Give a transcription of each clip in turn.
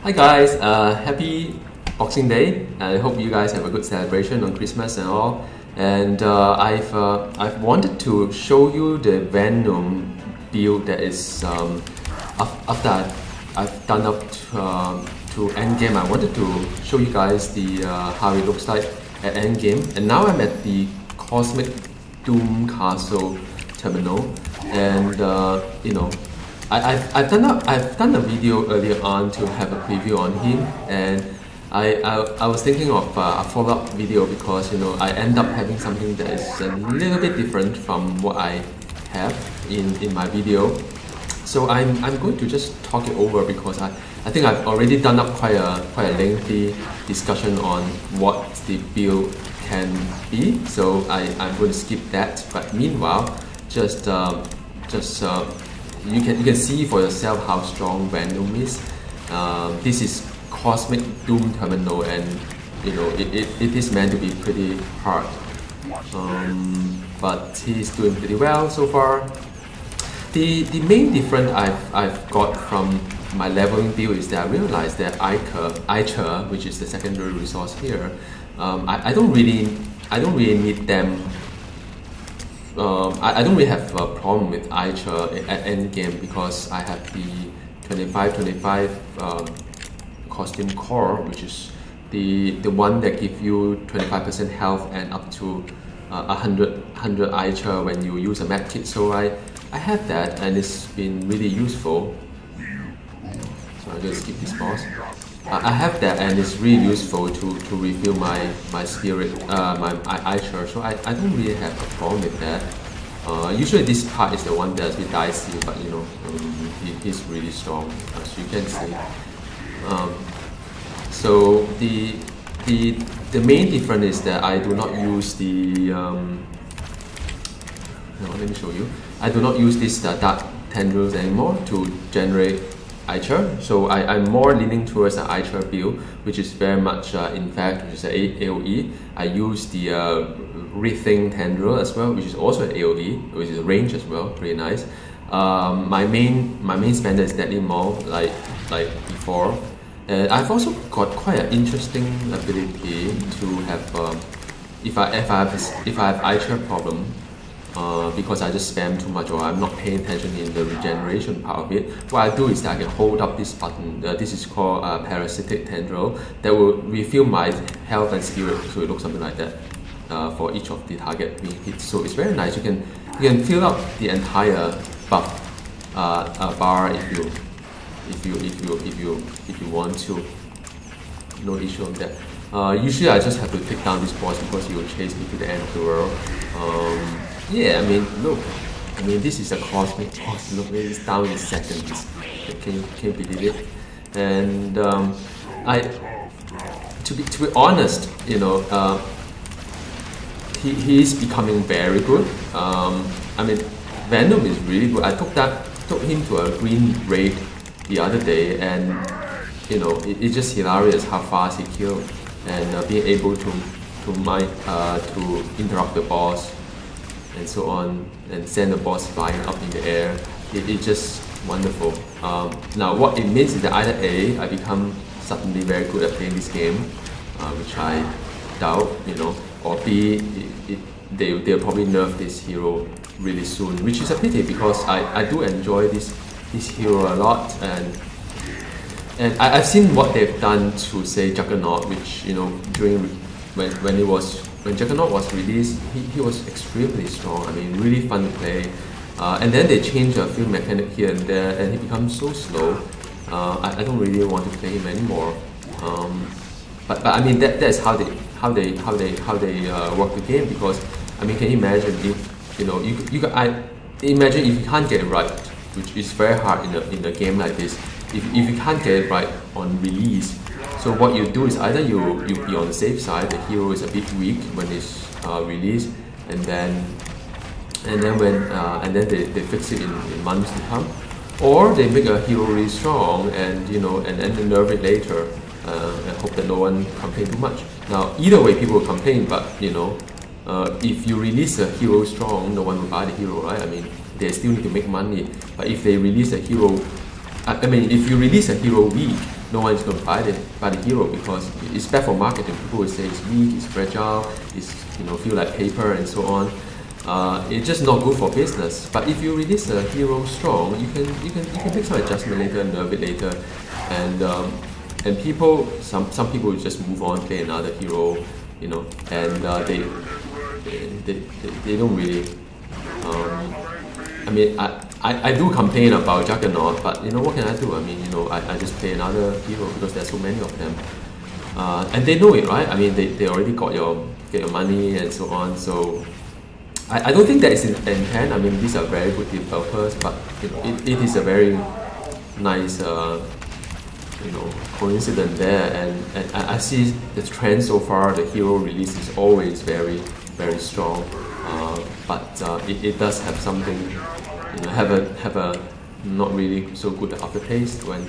Hi guys, happy Boxing Day. I hope you guys have a good celebration on Christmas and all. And I've wanted to show you the Venom build that is after I've done up to endgame. I wanted to show you guys the how it looks like at endgame. And now I'm at the Cosmic Doom Castle terminal, and I've done a video earlier on to have a preview on him, and I was thinking of a follow-up video because I end up having something that is a little bit different from what I have in my video. So I'm going to just talk it over because I think I've already done up quite a lengthy discussion on what the build can be. So I'm going to skip that. But meanwhile, you can see for yourself how strong Venom is. This is Cosmic Doom Terminal, and it is meant to be pretty hard. But he's doing pretty well so far. The main difference I've got from my leveling build is that I realized that Ichor, which is the secondary resource here, I don't really need them. I don't really have a problem with Ichor at endgame because I have the 25 costume core, which is the one that gives you 25% health and up to 100 Ichor when you use a med kit. So I have that, and it's been really useful. So I'm going to skip this boss. I have that, and it's really useful to refill my spirit, my Ichor. So I don't really have a problem with that. Usually this part is the one that's a bit dicey, but he's really strong, as you can see. So the main difference is that I do not use the let me show you. I do not use these dark tendrils anymore to generate Ichor. So I'm more leaning towards an Ichor build, which is very much in fact, which is an AoE. I use the Rethink tendril as well, which is also an AoE, which is a range as well, pretty nice. My main spender is Deadly Maul, like before. I've also got quite an interesting ability to have if I have Ichor problem. Because I just spam too much or I'm not paying attention in the regeneration part of it, what I do is that I can hold up this button. This is called Parasitic Tendril, that will refill my health and spirit, so it looks something like that for each of the target being hit. So it's very nice. You can fill up the entire buff bar if you want to. No issue on that. Usually I just have to take down this boss because he will chase me to the end of the world. Yeah, I mean, look. I mean, this is a cosmic boss. Look, it's down in seconds. Can you believe it? And to be honest, he is becoming very good. I mean, Venom is really good. I took him to a green raid the other day, and it's just hilarious how fast he killed, and being able to interrupt the boss and so on, and send the boss flying up in the air. It's just wonderful. Now what it means is that either A, I become suddenly very good at playing this game, which I doubt, or B, they'll probably nerf this hero really soon, which is a pity because I do enjoy this hero a lot, and I've seen what they've done to, say, Juggernaut, which during when Juggernaut was released, he was extremely strong. I mean, really fun to play. And then they changed a few mechanics here and there, and he becomes so slow. I don't really want to play him anymore. But I mean that's how they work the game, because I mean, can you imagine if imagine if you can't get it right, which is very hard in a game like this. If you can't get it right on release, so what you do is either you be on the safe side, the hero is a bit weak when it's released, and then they fix it in months to come, or they make a hero really strong and and then they nerf it later and hope that no one complain too much. Now either way, people will complain, but if you release a hero strong, no one will buy the hero, right? I mean, they still need to make money. But if they release a hero, I mean, if you release a hero weak, no one is going to buy the hero because it's bad for marketing. People will say it's weak, it's fragile, it's feel like paper and so on. It's just not good for business. But if you release a hero strong, you can make some adjustment later, nerf it later, and people, some people will just move on, play another hero, and they don't really. I mean, I do complain about Juggernaut, but what can I do? I mean, I just play another hero because there's so many of them, and they know it, right? I mean, they already get your money and so on. So I don't think that is intent. I mean, these are very good developers, but it is a very nice coincidence there, and I see the trend so far. The hero release is always very, very strong, but it does have something, have a not really so good aftertaste when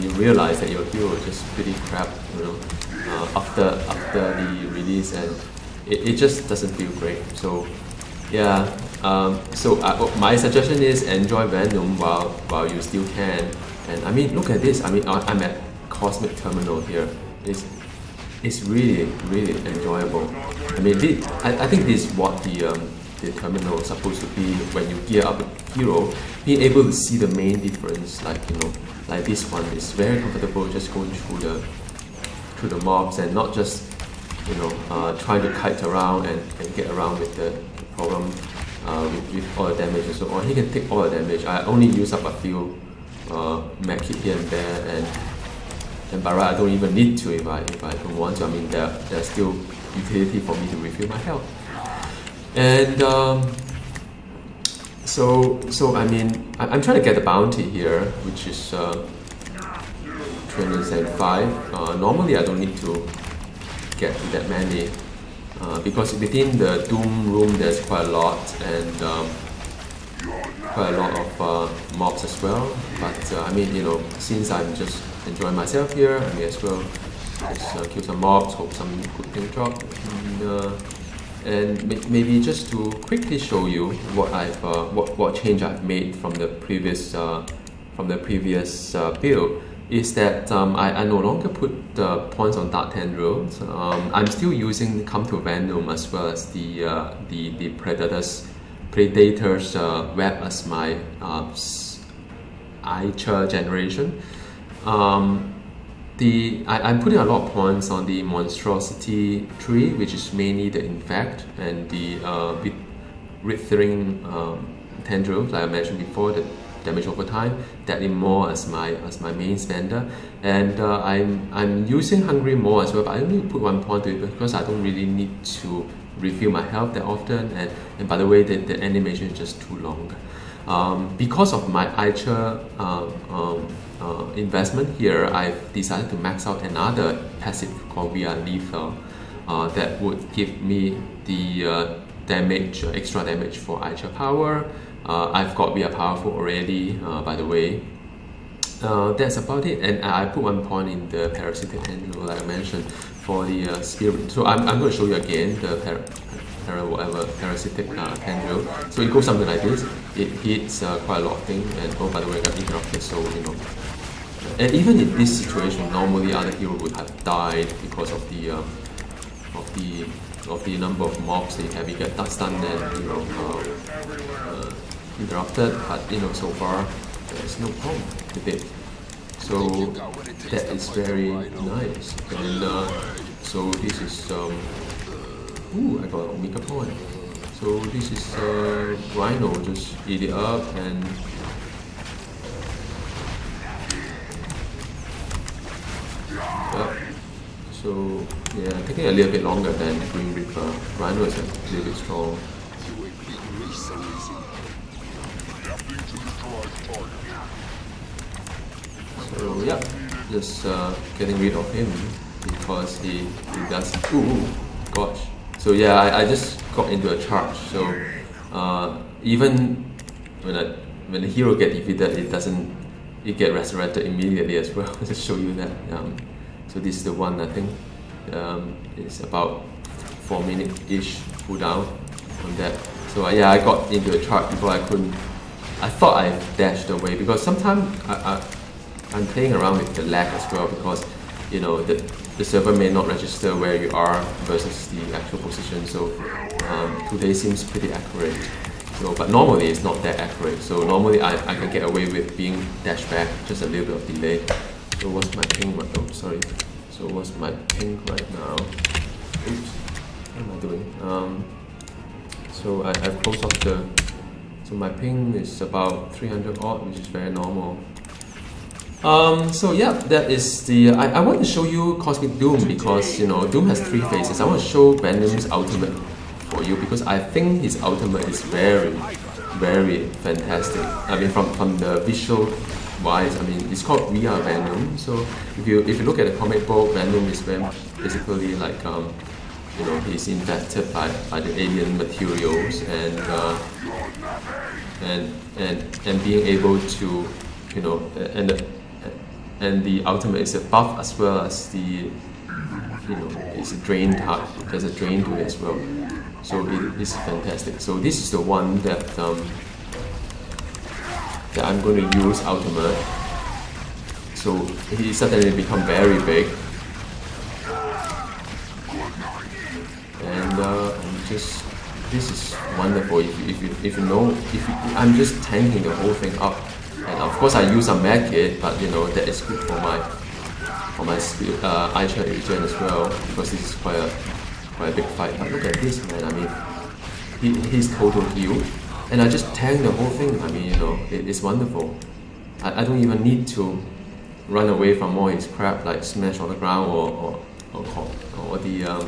you realize that your hero is just pretty crap, after the release, and it just doesn't feel great. So yeah, my suggestion is enjoy Venom while you still can. And I mean, look at this. I mean, I'm at Cosmic Terminal here. It's really, really enjoyable. I mean, I think this is what the terminal is supposed to be when you gear up a hero. Being able to see the main difference, like this one, is very comfortable just going through the mobs and not just trying to kite around and get around with the problem with all the damage and so on. He can take all the damage. I only use up a few med kit here and there, and by right I don't even need to if I don't want to. I mean, there's still utility for me to refill my health. And so I mean, I'm trying to get the bounty here, which is 375. Normally I don't need to get that many because within the Doom room there's quite a lot, and quite a lot of mobs as well. But I mean, since I'm just enjoying myself here, I may as well just kill some mobs, hope some good thing drop, and maybe just to quickly show you what change I've made from the previous build is that I no longer put points on Dark Tendrils. I'm still using Come to Venom as well as the Predator's web as my Ichor generation. I'm putting a lot of points on the Monstrosity tree, which is mainly the Infect, and the Withering Tendrils, like I mentioned before, the damage over time, that in more as my main spender. And I'm using Hungry more as well, but I only put 1 point to it because I don't really need to refill my health that often, and by the way, the animation is just too long. Because of my Ichor investment here, I've decided to max out another passive called VR Lethal that would give me the damage, extra damage for Ichor power. I've got VR Powerful already, by the way. That's about it, and I put 1 point in the Parasitic Tendril, like I mentioned, for the Spirit. So I'm going to show you again the Parasitic Tendril. So it goes something like this. It hits quite a lot of things, and oh, by the way, I got interrupted, so and even in this situation, normally other hero would have died because of the number of mobs they have. You get stunned and interrupted, but so far there's no problem with it. So that is very nice. And so this is ooh, I got Omega point. So this is Rhino, just eat it up and so yeah, taking a little bit longer than Green Reaper. Rhino is a little bit strong. So yeah, just getting rid of him because he does. Ooh, gosh. So yeah, I just got into a charge. So even when the hero gets defeated, it get resurrected immediately as well. Just show you that. So this is the one, I think. It's about 4 minute-ish cooldown on that. So yeah, I got into a charge before I couldn't. I thought I dashed away because sometimes I'm playing around with the lag as well, because you know the server may not register where you are versus the actual position. So today seems pretty accurate. So, but normally it's not that accurate. So normally I can get away with being dashed back, just a little bit of delay. So what's my ping? Oh, sorry. So what's my ping right now? Oops. What am I doing? So I've closed off the. So my ping is about 300 odd, which is very normal. So yeah, that is the. I want to show you Cosmic Doom, because you know Doom has 3 phases. I want to show Venom's ultimate for you, because I think his ultimate is very, very fantastic. I mean, from the visual wise, I mean, it's called We Are Venom. So if you look at the comic book, Venom is basically like you know, he's infected by the alien materials, and being able to, you know, and the ultimate is a buff as well as the, you know, it's a drain type. There's a drain to it as well. So it is fantastic. So this is the one that that I'm going to use ultimate. So he suddenly become very big, and just this is wonderful. If you know, I'm just tanking the whole thing up, and of course I use some med kit, but you know that is good for my Ichor agent as well, because this is quite a big fight. But look at this, man. I mean, he's total healed, and I just tank the whole thing. I mean, you know, it's wonderful. I don't even need to run away from all his crap, like smash on the ground or the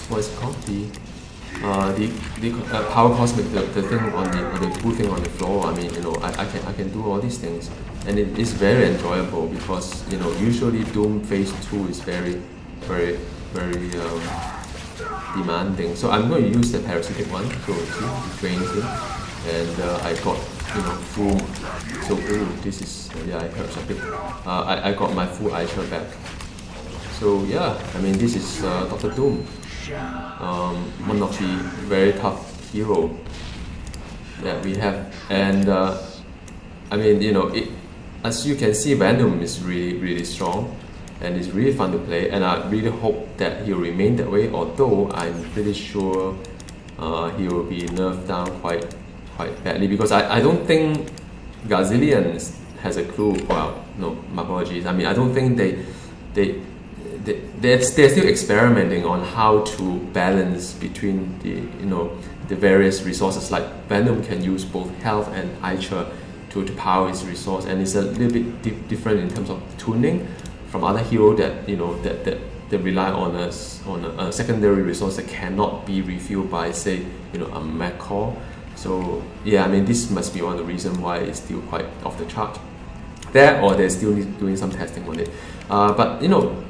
what's it called, the power cosmic, the thing on the cool thing on the floor. I mean, you know, I can do all these things, and it is very enjoyable, because you know usually Doom Phase 2 is very demanding. So I'm going to use the parasitic one. So see, it drains him, and I got, you know, full. So this is yeah, I heard something. I got my full Ichor back. So yeah, I mean, this is Dr. Doom, one of the very tough hero that we have, and I mean, you know, as you can see, Venom is really strong, and it's really fun to play, and I really hope that he'll remain that way. Although I'm pretty sure he will be nerfed down quite badly, because I don't think Gazillion has a clue. Well, no, my apologies. I mean, I don't think they're still experimenting on how to balance between the, you know, the various resources. Like Venom can use both health and Ichor to power his resource, and it's a little bit different in terms of tuning from other heroes that, you know, that rely on a secondary resource that cannot be refueled by, say, you know, a mech core. So yeah, I mean, this must be one of the reasons why it's still quite off the chart. There, or they're still doing some testing on it. But you know,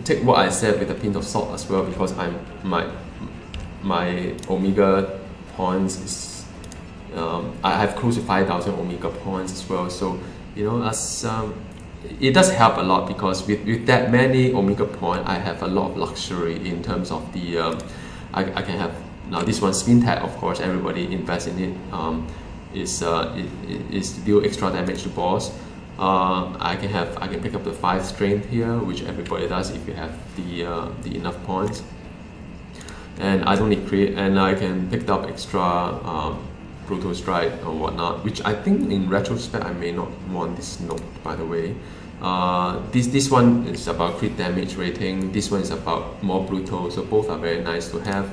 take what I said with a pinch of salt as well, because my Omega points is I have close to 5,000 Omega points as well. So you know, as it does help a lot, because with that many Omega points, I have a lot of luxury in terms of the I can have now this one spin tag. Of course, everybody invests in it. Is to deal extra damage to boss. I can pick up the 5 strength here, which everybody does if you have the enough points, and I don't need crit, and I can pick up extra brutal strike or whatnot, which I think in retrospect I may not want this note, by the way. This one is about crit damage rating, this one is about more brutal, so both are very nice to have.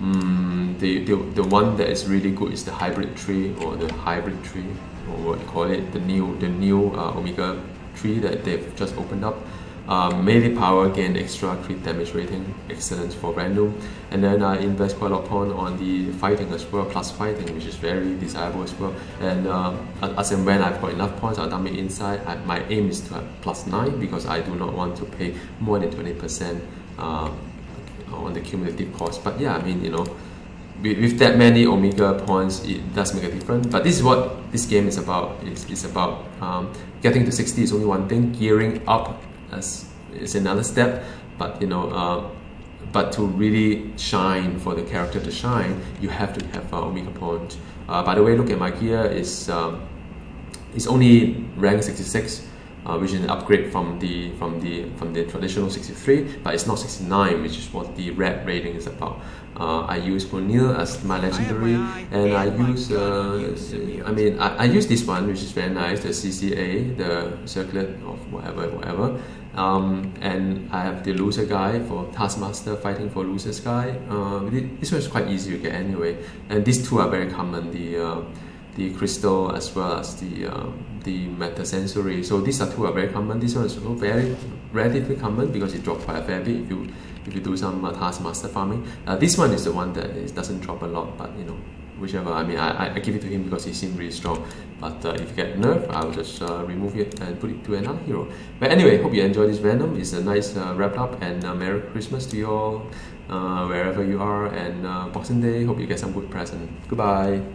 The one that is really good is the hybrid tree, or the hybrid tree, or what you call it, the new Omega tree that they've just opened up. Melee power, again, extra crit damage rating, excellent for random. And then I invest quite a lot on the fighting as well, plus fighting, which is very desirable as well. And as and when I've got enough points, I'll dump it inside. My aim is to have +9, because I do not want to pay more than 20% on the cumulative cost. But yeah, I mean, you know, with that many Omega points, it does make a difference. But this is what this game is about. It's about getting to 60 is only one thing, gearing up is another step. But you know, but to really shine, for the character to shine, you have to have Omega points. By the way, look at my gear. It's only rank 66, which is an upgrade from the traditional 63, but it's not 69, which is what the red rating is about. I use O'Neill as my legendary, and I use I use this one, which is very nice, the CCA, the circlet of whatever. And I have the loser guy for Taskmaster fighting for losers guy. This one is quite easy to get anyway, and these two are very common. The crystal as well as the metasensory. So these two are very common. This one is also very relatively common because it drops quite a fair bit if you do some Taskmaster farming. This one is the one that doesn't drop a lot, but you know, whichever. I mean, I give it to him because he seemed really strong. But if you get nerf, I'll just remove it and put it to another hero. But anyway, hope you enjoy this Venom. It's a nice wrap up, and Merry Christmas to you all, wherever you are, and Boxing Day. Hope you get some good present. Goodbye.